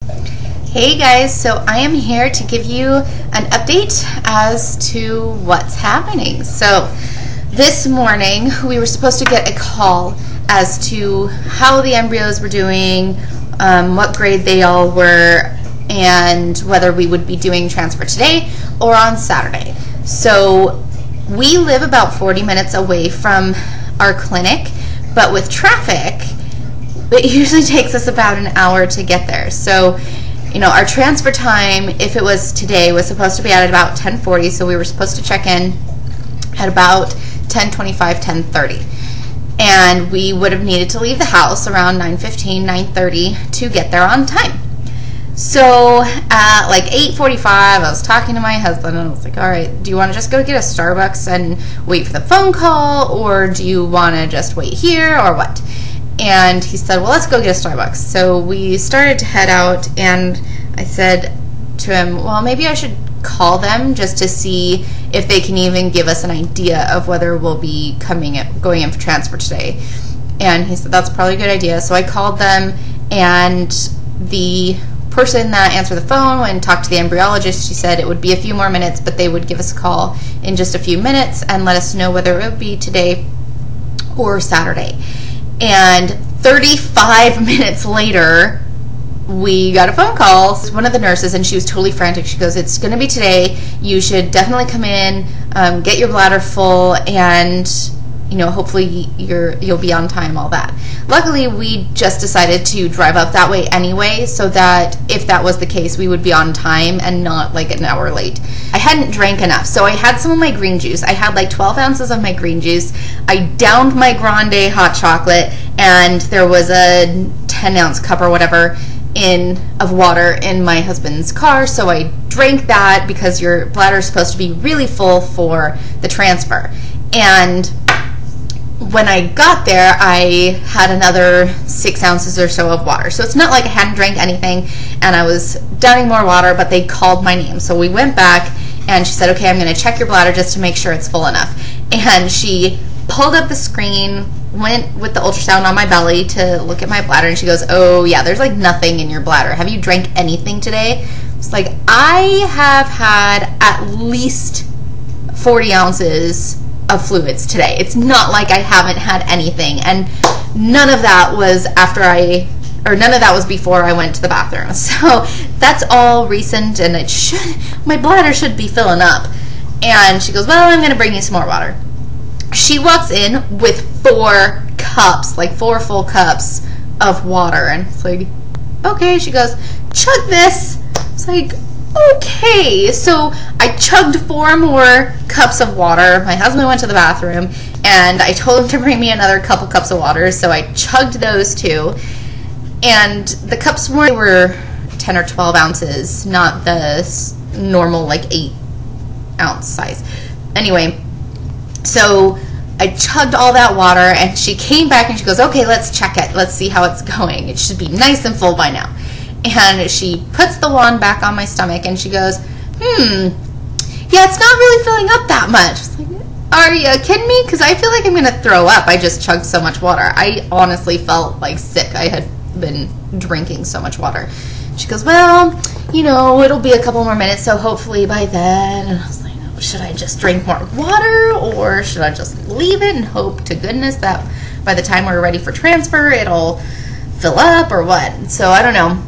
Hey guys, so I am here to give you an update as to what's happening. So this morning we were supposed to get a call as to how the embryos were doing, what grade they all were, and whether we would be doing transfer today or on Saturday. So we live about 40 minutes away from our clinic, but with traffic it usually takes us about an hour to get there. So our transfer time, if it was today, was supposed to be at about 10:40, so we were supposed to check in at about 10:25, 10:30. And we would have needed to leave the house around 9:15, 9:30 to get there on time. So at like 8:45, I was talking to my husband, and I was like, all right, do you want to just go get a Starbucks and wait for the phone call, or do you want to just wait here, or what? And he said, well, let's go get a Starbucks. So we started to head out, and I said to him, well, maybe I should call them just to see if they can even give us an idea of whether we'll be going in for transfer today. And he said, that's probably a good idea. So I called them, and the person that answered the phone and talked to the embryologist, she said it would be a few more minutes, but they would give us a call in just a few minutes and let us know whether it would be today or Saturday. And 35 minutes later, we got a phone call. One of the nurses, and she was totally frantic. She goes, it's going to be today. You should definitely come in, get your bladder full, and hopefully you'll be on time, all that. Luckily, we just decided to drive up that way anyway, so that if that was the case, we would be on time and not like an hour late. I hadn't drank enough, so I had some of my green juice. I had like 12 ounces of my green juice. I downed my grande hot chocolate, and there was a 10-ounce cup or whatever of water in my husband's car, so I drank that because your bladder is supposed to be really full for the transfer. And when I got there, I had another 6 ounces or so of water. So it's not like I hadn't drank anything and I was downing more water, but they called my name. So we went back, and she said, okay, I'm going to check your bladder just to make sure it's full enough. And she pulled up the screen, went with the ultrasound on my belly to look at my bladder, and she goes, oh yeah, there's like nothing in your bladder. Have you drank anything today? It's like, I have had at least 40 ounces of fluids today. It's not like I haven't had anything, and none of that was before I went to the bathroom. So that's all recent, and my bladder should be filling up. And she goes, well, I'm going to bring you some more water. She walks in with 4 cups, like 4 full cups of water, and it's like, okay. She goes, chug this. It's like, okay. So I chugged 4 more cups of water. My husband went to the bathroom, and I told him to bring me another couple cups of water, so I chugged those too. And the cups were 10 or 12 ounces, not the normal like 8-ounce size. Anyway, so I chugged all that water, and she came back and she goes, okay, let's check it. Let's see how it's going. It should be nice and full by now. And she puts the wand back on my stomach, and she goes, yeah, it's not really filling up that much. It's like, are you kidding me? Because I feel like I'm going to throw up. I just chugged so much water. I honestly felt like sick. I had been drinking so much water. She goes, well, it'll be a couple more minutes, so hopefully by then. And I was like, should I just drink more water, or should I just leave it and hope to goodness that by the time we're ready for transfer, it'll fill up, or what? So I don't know.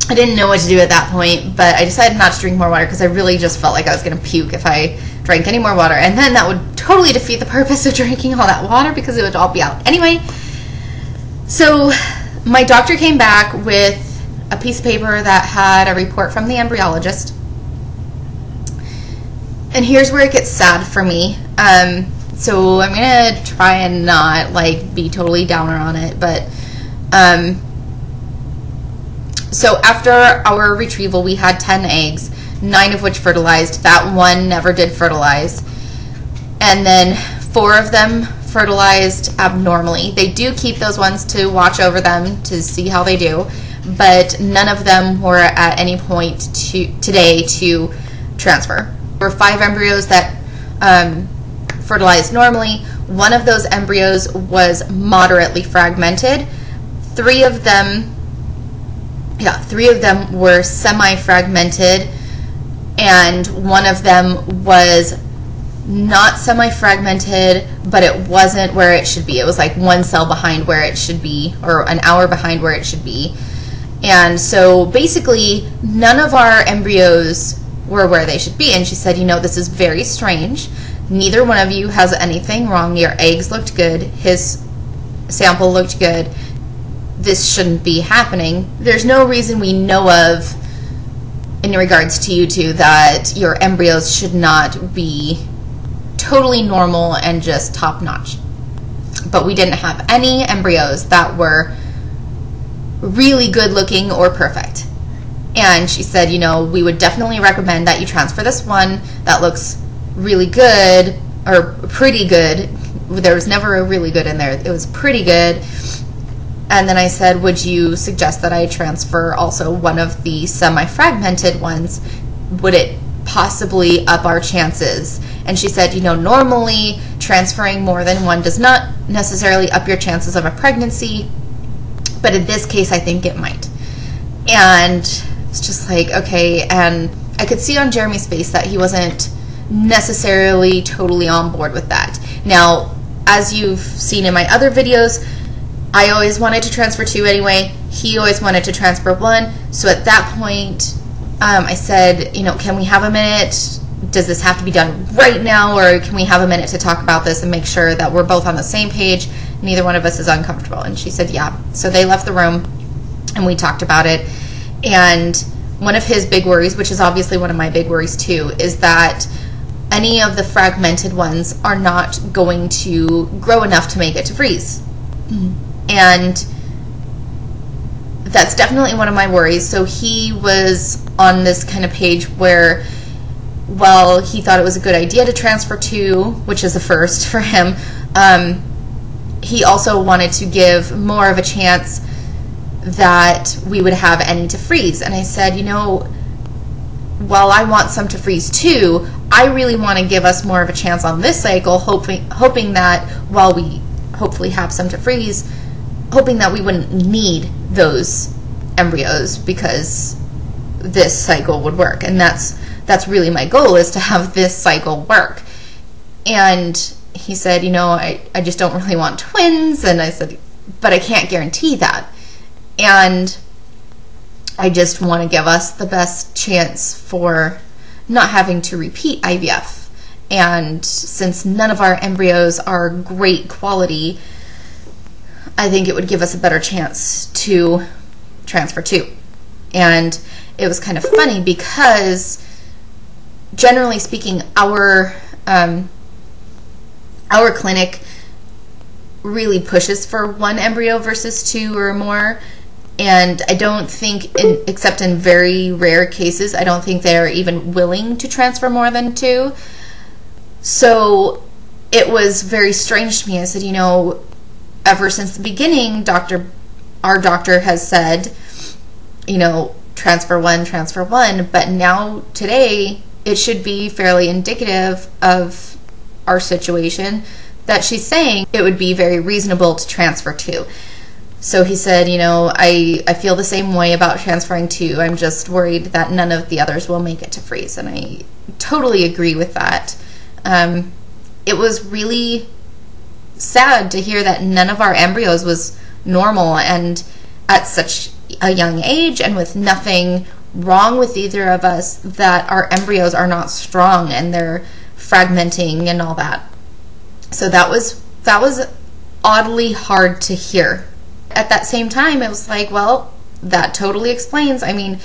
I didn't know what to do at that point, but I decided not to drink more water because I really just felt like I was going to puke if I drank any more water. And then that would totally defeat the purpose of drinking all that water because it would all be out anyway. So my doctor came back with a piece of paper that had a report from the embryologist. And here's where it gets sad for me. So I'm going to try and not be totally downer on it, but so after our retrieval, we had 10 eggs, 9 of which fertilized. That one never did fertilize. And then 4 of them fertilized abnormally. They do keep those ones to watch over them to see how they do, but none of them were at any point today to transfer. There were 5 embryos that fertilized normally. 1 of those embryos was moderately fragmented. 3 of them Yeah, 3 of them were semi-fragmented, and one of them was not semi-fragmented, but it wasn't where it should be. It was like 1 cell behind where it should be, or an hour behind where it should be. And so basically, none of our embryos were where they should be. And she said, you know, this is very strange. Neither one of you has anything wrong. Your eggs looked good. His sample looked good. This shouldn't be happening. There's no reason we know of in regards to you two that your embryos should not be totally normal and just top-notch. But we didn't have any embryos that were really good looking or perfect. And she said, you know, we would definitely recommend that you transfer this one that looks really good, or pretty good. There was never a really good in there. It was pretty good. And then I said, would you suggest that I transfer also one of the semi-fragmented ones? Would it possibly up our chances? And she said, you know, normally transferring more than one does not necessarily up your chances of a pregnancy, but in this case, I think it might. And it's just like, okay. And I could see on Jeremy's face that he wasn't necessarily totally on board with that. Now, as you've seen in my other videos, I always wanted to transfer 2 anyway. He always wanted to transfer 1. So at that point, I said, you know, can we have a minute? Does this have to be done right now, or can we have a minute to talk about this and make sure that we're both on the same page? Neither one of us is uncomfortable. And she said, yeah. So they left the room and we talked about it. And one of his big worries, which is obviously one of my big worries too, is that any of the fragmented ones are not going to grow enough to make it to freeze. And that's definitely one of my worries. So he was on this kind of page where, well, he thought it was a good idea to transfer 2, which is a first for him. He also wanted to give more of a chance that we would have any to freeze. And I said, you know, while I want some to freeze too, I really want to give us more of a chance on this cycle, hoping that while we hopefully have some to freeze, hoping that we wouldn't need those embryos because this cycle would work. And that's really my goal, is to have this cycle work. And he said, you know, I just don't really want twins. And I said, but I can't guarantee that. And I just want to give us the best chance for not having to repeat IVF. And since none of our embryos are great quality, I think it would give us a better chance to transfer 2. And it was kind of funny because, generally speaking, our clinic really pushes for 1 embryo versus 2 or more. And I don't think, except in very rare cases, I don't think they're even willing to transfer more than 2. So it was very strange to me. I said, you know, ever since the beginning, our doctor has said, you know, transfer 1, but now today it should be fairly indicative of our situation that she's saying it would be very reasonable to transfer 2. So he said, you know, I feel the same way about transferring 2. I'm just worried that none of the others will make it to freeze. And I totally agree with that. It was really sad to hear that none of our embryos was normal, and at such a young age and with nothing wrong with either of us, that our embryos are not strong and they're fragmenting and all that. So that was oddly hard to hear. At that same time, it was like, well, that totally explains. I mean,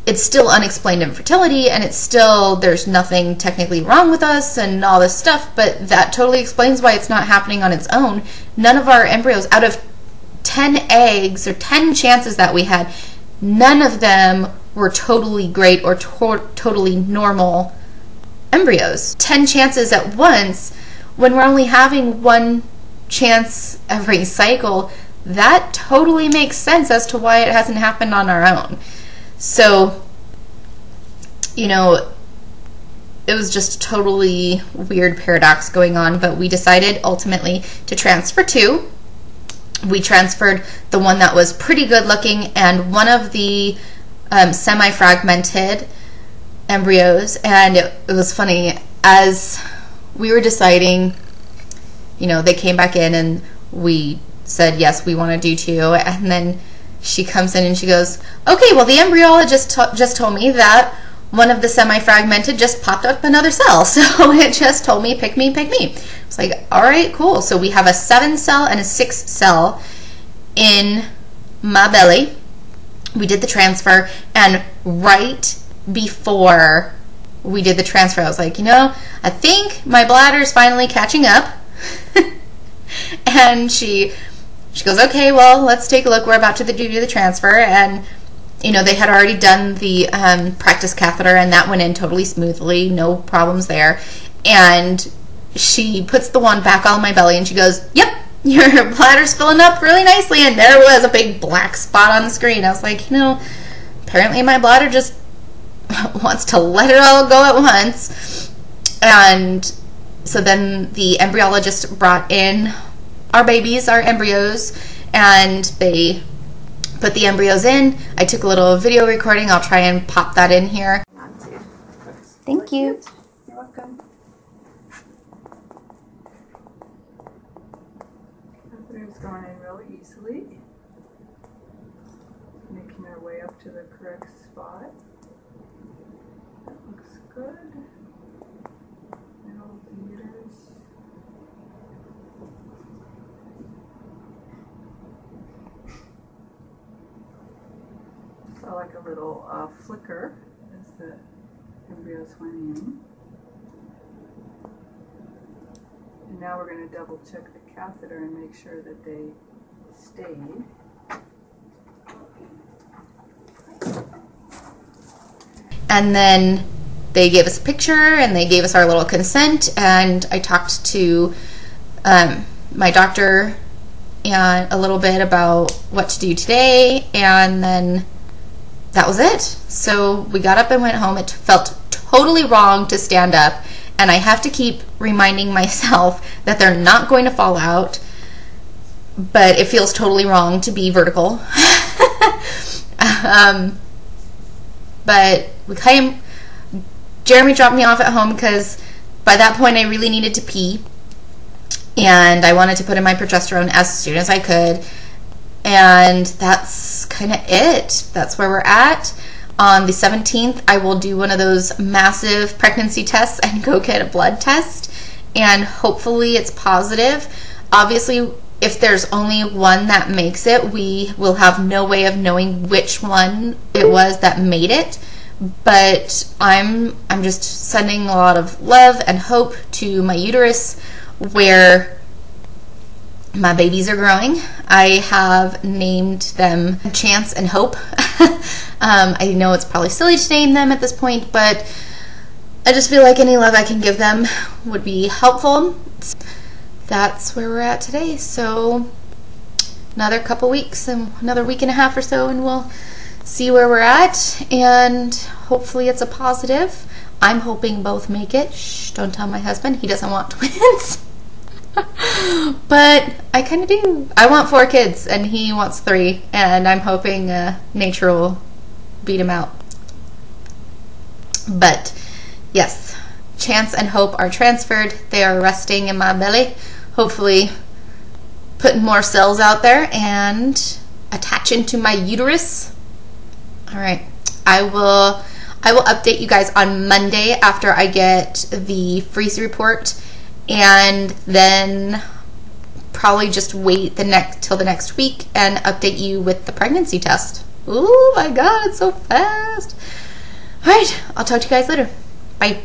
it's still unexplained infertility, and it's still, there's nothing technically wrong with us and all this stuff, but that totally explains why it's not happening on its own. None of our embryos, out of 10 eggs or 10 chances that we had, none of them were totally great or totally normal embryos. 10 chances at once, when we're only having 1 chance every cycle, that totally makes sense as to why it hasn't happened on our own. So, you know, it was just a totally weird paradox going on, but we decided ultimately to transfer 2. we transferred the one that was pretty good looking, and one of the semi-fragmented embryos. And it was funny, as we were deciding, you know, they came back in and we said, yes, we want to do 2. And then she comes in and she goes, okay, well, the embryologist just told me that one of the semi-fragmented just popped up another cell. So it just told me, pick me, pick me. It's like, all right, cool. So we have a 7-cell and a 6-cell in my belly. We did the transfer, and right before we did the transfer, I was like, you know, I think my bladder is finally catching up. And she goes, okay, well, let's take a look. We're about to do the transfer. And, you know, they had already done the practice catheter, and that went in totally smoothly, no problems there. And she puts the wand back on my belly, and she goes, yep, your bladder's filling up really nicely. And there was a big black spot on the screen. I was like, you know, apparently my bladder just wants to let it all go at once. And so then the embryologist brought in our babies, our embryos, and they put the embryos in. I took a little video recording. I'll try and pop that in here. Thank you. You're welcome. Catheter's going in real easily. Making our way up to the correct spot. That looks good. Middle of the uterus. Saw like a little flicker as the embryos went in. And now we're going to double check the catheter and make sure that they stayed. And then they gave us a picture, and they gave us our little consent, and I talked to my doctor and a little bit about what to do today, and then that was it. So we got up and went home. It felt totally wrong to stand up, and I have to keep reminding myself that they're not going to fall out, but it feels totally wrong to be vertical. But we came, Jeremy dropped me off at home because by that point I really needed to pee, and I wanted to put in my progesterone as soon as I could. And that's kind of it. That's where we're at. On the 17th, I will do one of those massive pregnancy tests and go get a blood test, and hopefully it's positive. Obviously, if there's only one that makes it, we will have no way of knowing which one it was that made it. But I'm just sending a lot of love and hope to my uterus, where my babies are growing. I have named them Chance and Hope. I know it's probably silly to name them at this point, but I just feel like any love I can give them would be helpful. That's where we're at today. So another couple weeks, and another week and a half or so, and we'll see where we're at, and hopefully it's a positive. I'm hoping both make it. Shh, don't tell my husband. He doesn't want twins. But I kind of do. I want 4 kids, and he wants 3, and I'm hoping nature will beat him out. But yes, Chance and Hope are transferred. They are resting in my belly, hopefully putting more cells out there and attaching to my uterus. All right, I will update you guys on Monday after I get the freeze report, and then probably just wait till the next week and update you with the pregnancy test. Oh my God, it's so fast. All right, I'll talk to you guys later. Bye.